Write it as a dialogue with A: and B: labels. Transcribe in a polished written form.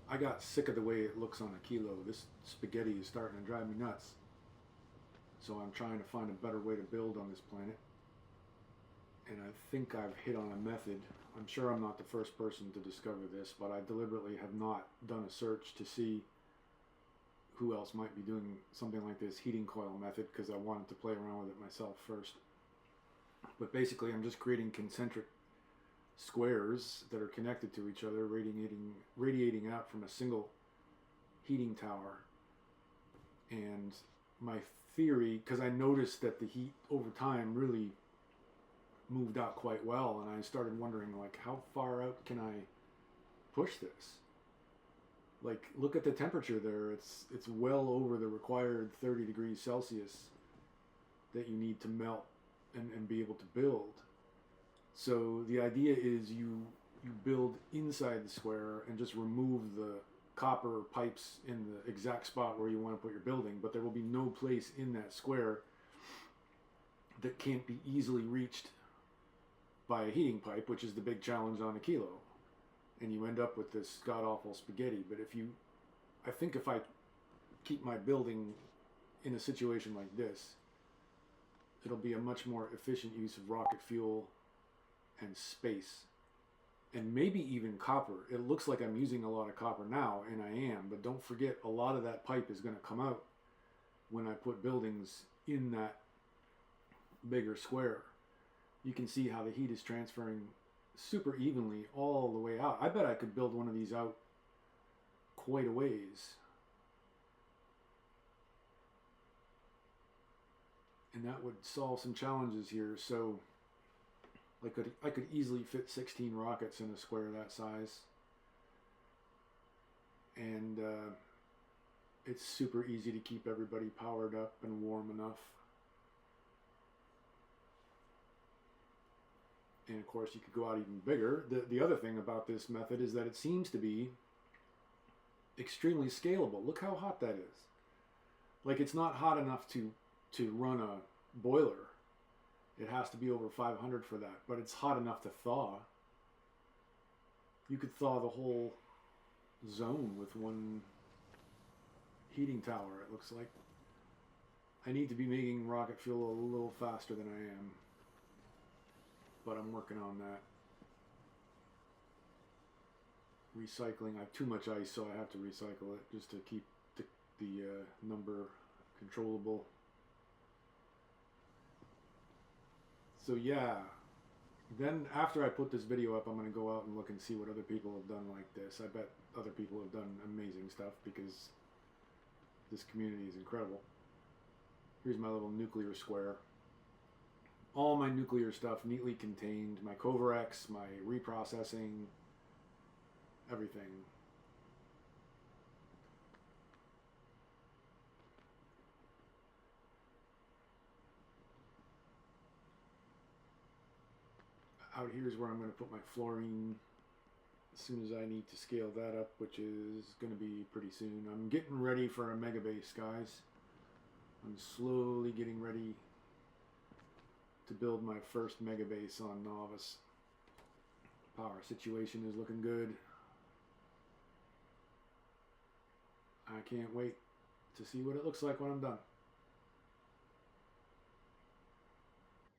A: I got sick of the way it looks on Aquilo. This spaghetti is starting to drive me nuts. So I'm trying to find a better way to build on this planet. And I think I've hit on a method. I'm sure I'm not the first person to discover this, but I deliberately have not done a search to see who else might be doing something like this heating coil method, because I wanted to play around with it myself first. But basically I'm just creating concentric squares that are connected to each other, radiating out from a single heating tower. And my theory, because I noticed that the heat over time really moved out quite well, and I started wondering, like, how far out can I push this? Like, look at the temperature there. It's well over the required 30 degrees Celsius that you need to melt and be able to build. So the idea is you build inside the square and just remove the copper pipes in the exact spot where you want to put your building, but there will be no place in that square that can't be easily reached by a heating pipe, which is the big challenge on Aquilo. And you end up with this god-awful spaghetti. But I think if I keep my building in a situation like this, it'll be a much more efficient use of rocket fuel and space, and maybe even copper. It looks like I'm using a lot of copper now, and I am, but don't forget, a lot of that pipe is going to come out when I put buildings in that bigger square. You can see how the heat is transferring super evenly all the way out. I bet I could build one of these out quite a ways. And that would solve some challenges here. So I could easily fit 16 rockets in a square that size. And it's super easy to keep everybody powered up and warm enough. And of course you could go out even bigger. The other thing about this method is that it seems to be extremely scalable. Look how hot that is. Like, it's not hot enough to run a boiler. It has to be over 500 for that, but it's hot enough to thaw. You could thaw the whole zone with one heating tower, it looks like. I need to be making rocket fuel a little faster than I am, but I'm working on that. Recycling, I have too much ice, so I have to recycle it just to keep the number controllable. So yeah, then after I put this video up, I'm going to go out and look and see what other people have done like this. I bet other people have done amazing stuff, because this community is incredible. Here's my little nuclear square. All my nuclear stuff neatly contained. My Covarex, my reprocessing, everything. Out here is where I'm going to put my fluorine as soon as I need to scale that up, which is going to be pretty soon. I'm getting ready for a mega base, guys. I'm slowly getting ready to build my first mega base on Novice. Power situation is looking good. I can't wait to see what it looks like when I'm done.